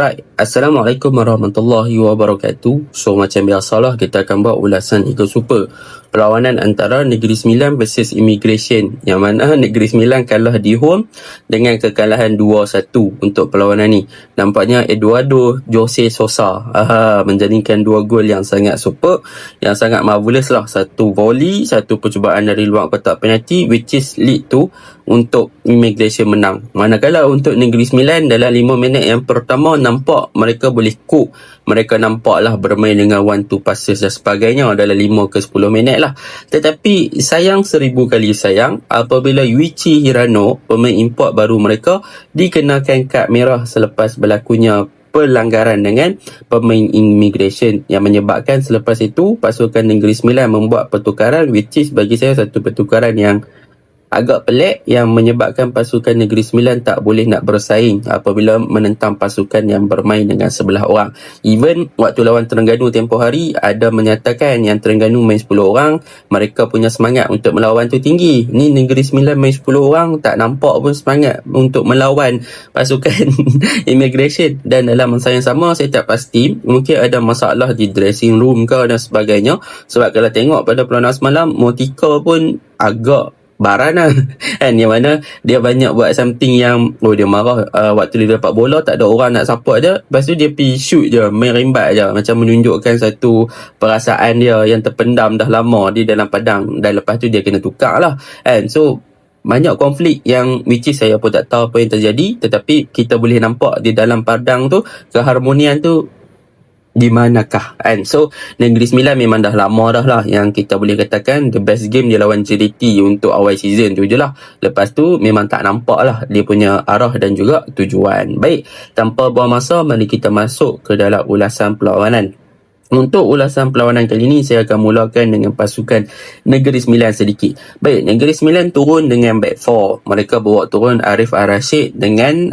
Alright, Assalamualaikum warahmatullahi wabarakatuh. So macam biasalah, kita akan buat ulasan Liga Super, perlawanan antara Negeri Sembilan versus Immigration, yang mana Negeri Sembilan kalah di home dengan kekalahan 2-1 untuk perlawanan ni. Nampaknya Eduardo Jose Sosa menjadikan 2 gol yang sangat super, yang sangat marvelous lah. Satu volley, satu percubaan dari luar kotak penalti, which is lead to untuk Immigration menang. Manakala untuk Negeri Sembilan, dalam 5 minit yang pertama nampak mereka boleh cook. Mereka nampaklah bermain dengan 1-2 passes dan sebagainya dalam 5 ke 10 minit lah. Tetapi sayang 1000 kali sayang apabila Yuichi Hirano, pemain import baru mereka, dikenakan kad merah selepas berlakunya pelanggaran dengan pemain Immigration, yang menyebabkan selepas itu pasukan Negeri Sembilan membuat pertukaran, which is bagi saya satu pertukaran yang agak pelik, yang menyebabkan pasukan Negeri Sembilan tak boleh nak bersaing apabila menentang pasukan yang bermain dengan 11 orang. Even waktu lawan Terengganu tempoh hari, ada menyatakan yang Terengganu main 10 orang, mereka punya semangat untuk melawan tu tinggi. Ni Negeri Sembilan main 10 orang, tak nampak pun semangat untuk melawan pasukan Immigration. Dan dalam masa yang sama, saya tak pasti, mungkin ada masalah di dressing room ke dan sebagainya. Sebab kalau tengok pada perlawanan semalam, Motika pun agak baran lah kan, yang mana dia banyak buat something yang dia marah waktu dia dapat bola, tak ada orang nak support dia, lepas tu dia pergi shoot je, main rimbat je, macam menunjukkan satu perasaan dia yang terpendam dah lama di dalam padang, dan lepas tu dia kena tukar lah kan. So banyak konflik yang which is saya pun tak tahu apa yang terjadi, tetapi kita boleh nampak di dalam padang tu keharmonian tu di manakah kan. So Negeri Sembilan memang dah lama dah lah yang kita boleh katakan the best game dia lawan JDT untuk awal season tu je lah. Lepas tu memang tak nampak lah dia punya arah dan juga tujuan. Baik, tanpa buang masa, mari kita masuk ke dalam ulasan perlawanan. Untuk ulasan perlawanan kali ini, saya akan mulakan dengan pasukan Negeri Sembilan sedikit. Baik, Negeri Sembilan turun dengan back 4. Mereka bawa turun Arif Ar-Rashid dengan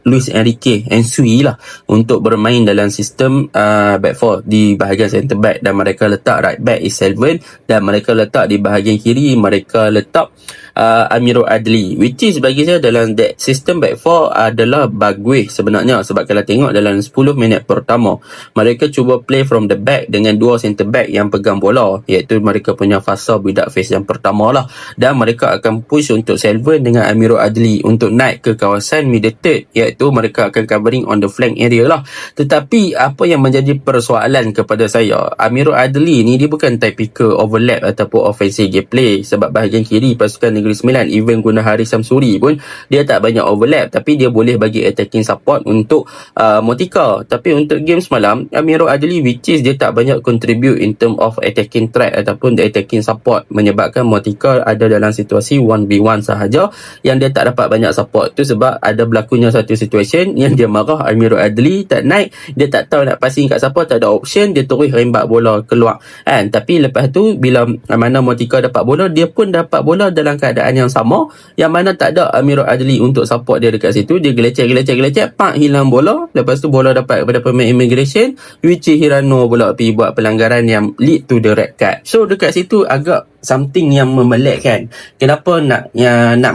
Luis Enrique Ensui lah, untuk bermain dalam sistem back 4 di bahagian centre back, dan mereka letak right back is Selvan, dan mereka letak di bahagian kiri, mereka letak Amirul Adli, which is bagi saya dalam that system back 4 adalah bagus sebenarnya. Sebab kalau tengok dalam 10 minit pertama, mereka cuba play from the back dengan 2 centre back yang pegang bola, iaitu mereka punya fasa build-up phase yang pertama lah, dan mereka akan push untuk Selvan dengan Amirul Adli untuk naik ke kawasan middle third, iaitu mereka akan covering on the flank area lah. Tetapi apa yang menjadi persoalan kepada saya, Amirul Adli ni dia bukan typical overlap ataupun offensive gameplay. Sebab bahagian kiri pasukan Negeri Sembilan, even guna Haris Samsuri pun dia tak banyak overlap, tapi dia boleh bagi attacking support untuk Motika. Tapi untuk game semalam, Amirul Adli which is dia tak banyak contribute in term of attacking threat ataupun the attacking support, menyebabkan Motika ada dalam situasi 1v1 sahaja yang dia tak dapat banyak support. Tu sebab ada berlakunya satu situation yang dia marah Amirul Adli tak naik, dia tak tahu nak passing kat siapa, tak ada option, dia terus rembat bola keluar kan. Tapi lepas tu bila mana Motika dapat bola, dia pun dapat bola dalam keadaan yang sama, yang mana tak ada Amirul Adli untuk support dia dekat situ. Dia gelecek, pak, hilang bola. Lepas tu bola dapat kepada pemain Immigration, Yuichi Hirano pula pergi buat pelanggaran yang lead to the red card. So dekat situ agak something yang memelekkan. Kenapa nak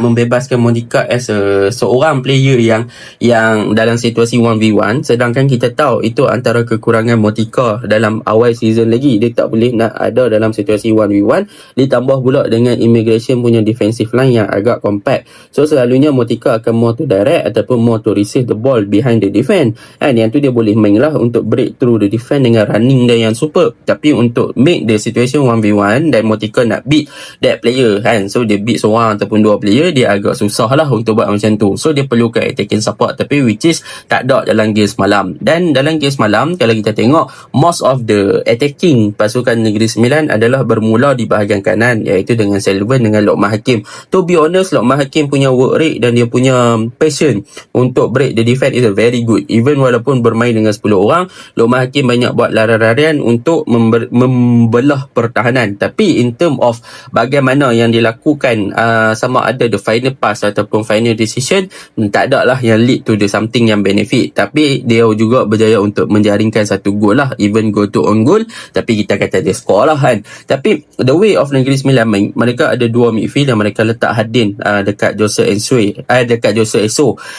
membebaskan Monika as seorang player yang dalam situasi 1v1, sedangkan kita tahu itu antara kekurangan Motika dalam awal season lagi. Dia tak boleh nak ada dalam situasi 1v1, ditambah pula dengan Immigration punya defensive line yang agak compact. So selalunya Motika akan more to direct ataupun more to receive the ball behind the defense, and yang tu dia boleh main lah untuk break through the defense dengan running dia yang super. Tapi untuk make the situation 1v1 dan Motika nak beat that player kan, so dia beat seorang ataupun 2 player, dia agak susah lah untuk buat macam tu. So dia perlukan attacking support, tapi which is tak ada dalam game semalam. Dan dalam game semalam, kalau kita tengok, most of the attacking pasukan Negeri Sembilan adalah bermula di bahagian kanan, iaitu dengan Selvan dengan Lokman Hakim. To be honest, Lokman Hakim punya work rate dan dia punya passion untuk break the defense is very good. Even walaupun bermain dengan 10 orang, Lokman Hakim banyak buat lari-larian untuk membelah pertahanan. Tapi in term of of bagaimana yang dilakukan, sama ada the final pass ataupun final decision, tak ada lah yang lead to the something yang benefit. Tapi dia juga berjaya untuk menjaringkan satu gol lah, even go to on goal, tapi kita kata dia score lah kan. Tapi the way of Negeri Sembilan main, mereka ada dua midfield yang mereka letak Hadin dekat Jose Eso.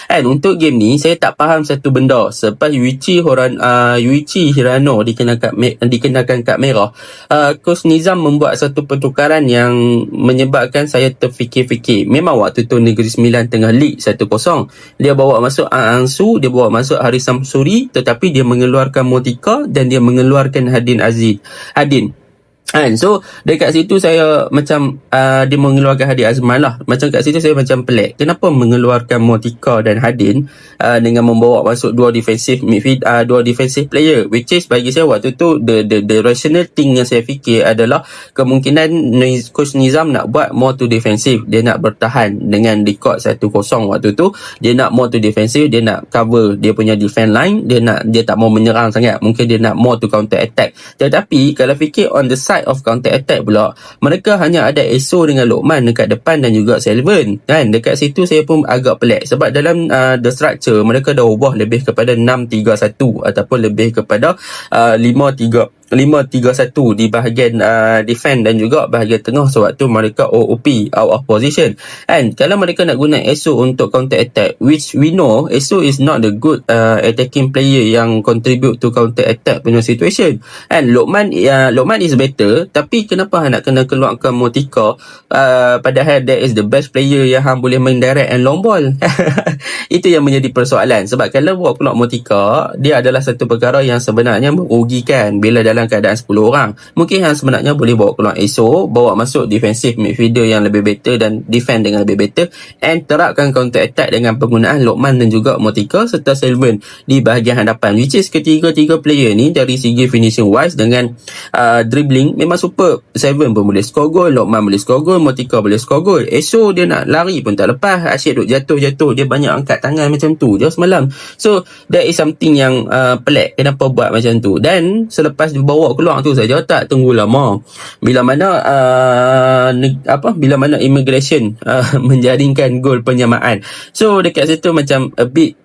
And untuk game ni saya tak faham satu benda. Selepas Yuichi Hirano dikenakan kad merah, Coach Nizam membuat satu pertukaran yang menyebabkan saya terfikir-fikir. Memang waktu tu Negeri Sembilan tengah lead 1-0. Dia bawa masuk Ansu, dia bawa masuk Haris Samsuri, tetapi dia mengeluarkan Motika dan dia mengeluarkan Hadin. And so dekat situ saya macam dia mengeluarkan Hadin Azman lah. Macam kat situ saya macam pelik. Kenapa mengeluarkan Motika dan Hadin dengan membawa masuk dua defensive player, which is bagi saya waktu tu the rational thing yang saya fikir adalah kemungkinan Coach Nizam nak buat more to defensive. Dia nak bertahan dengan record 1-0 waktu tu. Dia nak more to defensive, dia nak cover dia punya defense line, dia tak mau menyerang sangat. Mungkin dia nak more to counter attack. Tetapi kalau fikir on the side of counter attack pula, mereka hanya ada Eso dengan Lokman dekat depan dan juga Selvin kan. Dekat situ saya pun agak pelik sebab dalam the structure mereka dah ubah lebih kepada 6-3-1 ataupun lebih kepada 5-3-1 di bahagian defend dan juga bahagian tengah sewaktu mereka OOP, out of position. And kalau mereka nak guna Eso untuk counter attack, which we know Eso is not the good attacking player yang contribute to counter attack punya situation. And Lokman is better, tapi kenapa nak kena keluarkan Motika padahal that is the best player yang boleh main direct and long ball. Itu yang menjadi persoalan. Sebab kalau bawa keluar Motika, dia adalah satu perkara yang sebenarnya merugikan bila dalam keadaan 10 orang. Mungkin yang sebenarnya boleh bawa keluar Eso, bawa masuk defensive midfielder yang lebih better dan defend dengan lebih better, and terapkan counter attack dengan penggunaan Lokman dan juga Motika serta Selvin di bahagian hadapan, which is ketiga-tiga player ni dari segi finishing wise dengan dribbling memang super. Selvin pun boleh score goal, Lokman boleh score goal, Motika boleh score goal. Eso dia nak lari pun tak lepas, asyik duk jatuh, dia banyak angkat tangan macam tu je semalam. So that is something yang pelik, kenapa buat macam tu. Dan selepas bawa keluar tu saja tak tunggu lama, bila mana immigration menjaringkan gol penyamaan. So dekat situ macam a bit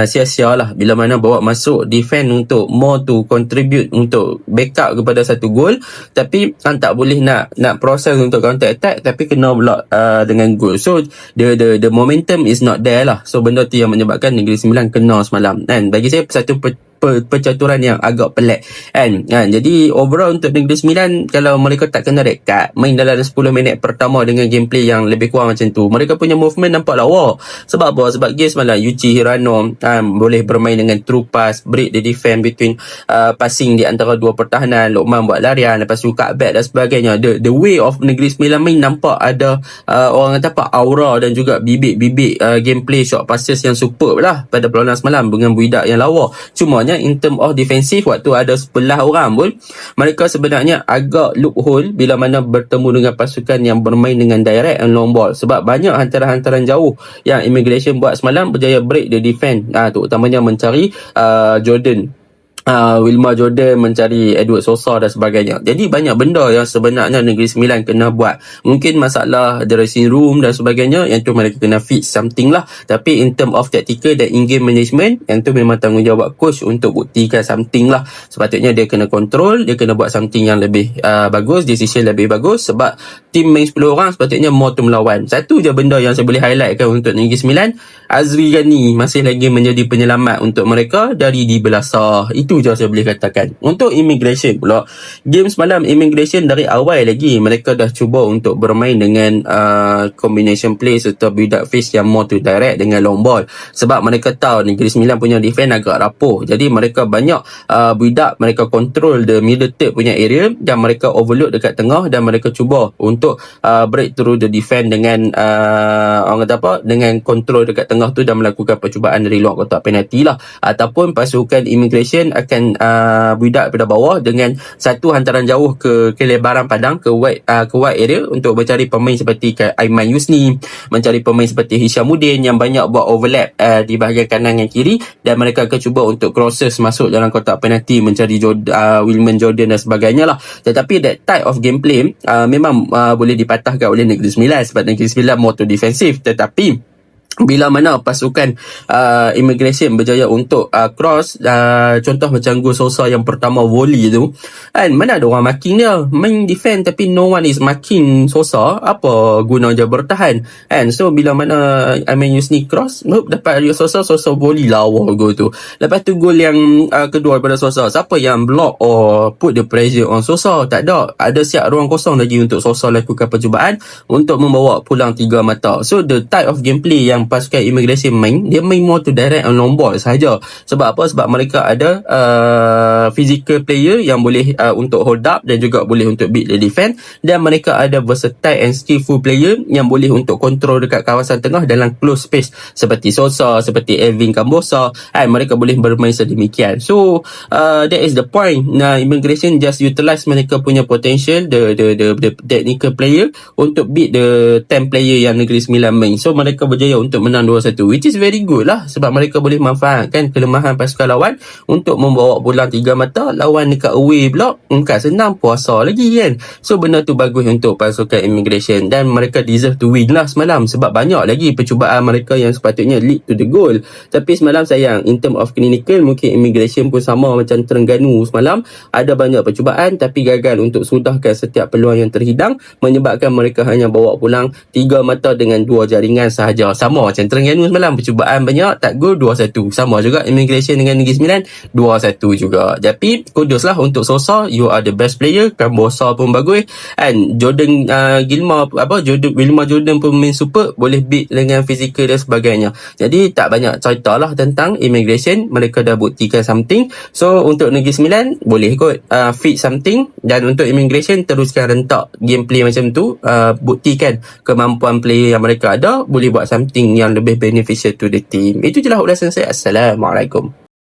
sia-sia lah bila mana bawa masuk defend untuk more to contribute untuk backup kepada satu gol, tapi tak boleh nak proses untuk counter attack, tapi kena pula dengan gol. So the momentum is not there lah. So benda tu yang menyebabkan Negeri Sembilan kena semalam. Dan bagi saya satu percaturan yang agak pelik kan. Jadi overall untuk Negeri Sembilan, kalau mereka tak kena red card, main dalam 10 minit pertama dengan gameplay yang lebih kurang macam tu, mereka punya movement nampak lawa. Sebab apa? Sebab game semalam Yuichi Hirano boleh bermain dengan true pass, break the defense between passing di antara dua pertahanan, Lokman buat larian, lepas tu cut back dan sebagainya. The way of Negeri Sembilan main nampak ada orang kata apa, aura dan juga bibit-bibit gameplay short passes yang superb lah pada perlawanan semalam dengan buidak yang lawa. Cumanya in term of defensive, waktu ada 11 orang pun mereka sebenarnya agak loophole bila mana bertemu dengan pasukan yang bermain dengan direct and long ball. Sebab banyak hantaran-hantaran jauh yang immigration buat semalam berjaya break the defense, terutamanya mencari Wilma Jordan, mencari Edward Sosa dan sebagainya. Jadi banyak benda yang sebenarnya Negeri Sembilan kena buat. Mungkin masalah dressing room dan sebagainya, yang tu mereka kena fix something lah. Tapi in term of tactical dan in-game management, yang tu memang tanggungjawab coach untuk buktikan something lah. Sepatutnya dia kena control, dia kena buat something yang lebih bagus, decision lebih bagus. Sebab tim main 10 orang, sepatutnya more to melawan. Satu je benda yang saya boleh highlightkan untuk Negeri Sembilan, Azri Ghani masih lagi menjadi penyelamat untuk mereka dari di belasah. Itu je saya boleh katakan. Untuk immigration pula, game semalam immigration dari awal lagi mereka dah cuba untuk bermain dengan combination play serta build up phase yang more to direct dengan long ball. Sebab mereka tahu Negeri Sembilan punya defense agak rapuh. Jadi mereka banyak build up, mereka control the middle third punya area dan mereka overload dekat tengah dan mereka cuba untuk break through the defense dengan dengan control dekat tengah tu dan melakukan percubaan dari luar kotak penalti lah. Ataupun pasukan immigration akan build up daripada bawah dengan satu hantaran jauh ke lebaran padang, ke wide area untuk mencari pemain seperti Aiman Yusni, mencari pemain seperti Hishamuddin yang banyak buat overlap di bahagian kanan dan kiri, dan mereka akan cuba untuk crosses masuk dalam kotak penalti, mencari Wilman Jordan dan sebagainya lah. Tetapi that type of gameplay memang boleh dipatahkan oleh Negeri Sembilan, sebab Negeri Sembilan more to defensif. Tetapi bila mana pasukan Immigration berjaya untuk cross, contoh macam gol Sosa yang pertama volley tu kan, mana ada orang marking dia, main defend tapi no one is marking Sosa, apa guna dia bertahan kan. So bila mana Aiman Yusni cross, dapat Sosa volley lawa gol tu. Lepas tu gol yang kedua daripada Sosa, siapa yang block or put the pressure on Sosa? Tak ada siap ruang kosong lagi untuk Sosa lakukan percubaan untuk membawa pulang 3 mata. So the type of gameplay yang pasukan Immigration main, dia main more to direct on long ball sahaja. Sebab apa? Sebab mereka ada physical player yang boleh untuk hold up dan juga boleh untuk beat the defense, dan mereka ada versatile and skillful player yang boleh untuk control dekat kawasan tengah dalam close space seperti Sosa, seperti Elvin Kambosa, mereka boleh bermain sedemikian. So that is the point. Immigration just utilize mereka punya potential, the technical player untuk beat the 10 player yang Negeri Sembilan main. So mereka berjaya untuk menang 2-1, which is very good lah, sebab mereka boleh manfaatkan kelemahan pasukan lawan untuk membawa pulang 3 mata. Lawan dekat away block, bukan senang, puasa lagi kan. So benda tu bagus untuk pasukan Immigration, dan mereka deserve to win lah semalam, sebab banyak lagi percubaan mereka yang sepatutnya lead to the goal. Tapi semalam sayang, in term of clinical, mungkin Immigration pun sama macam Terengganu semalam, ada banyak percubaan tapi gagal untuk sudahkan setiap peluang yang terhidang, menyebabkan mereka hanya bawa pulang 3 mata dengan 2 jaringan sahaja. Sama macam Terengganu semalam, percubaan banyak, tak gol, 2-1. Sama juga Immigration dengan Negeri Sembilan, 2-1 juga. Tapi kudus lah untuk Sosa, you are the best player. Kambosa pun bagus, and Jordan Wilma Jordan pun main super, boleh beat dengan fizikal dan sebagainya. Jadi tak banyak cerita lah tentang Immigration, mereka dah buktikan something. So untuk Negeri Sembilan boleh kot fit something, dan untuk Immigration teruskan rentak gameplay macam tu, buktikan kemampuan player yang mereka ada, boleh buat something yang lebih beneficial to the team. Itu je lah ulasan saya. Assalamualaikum.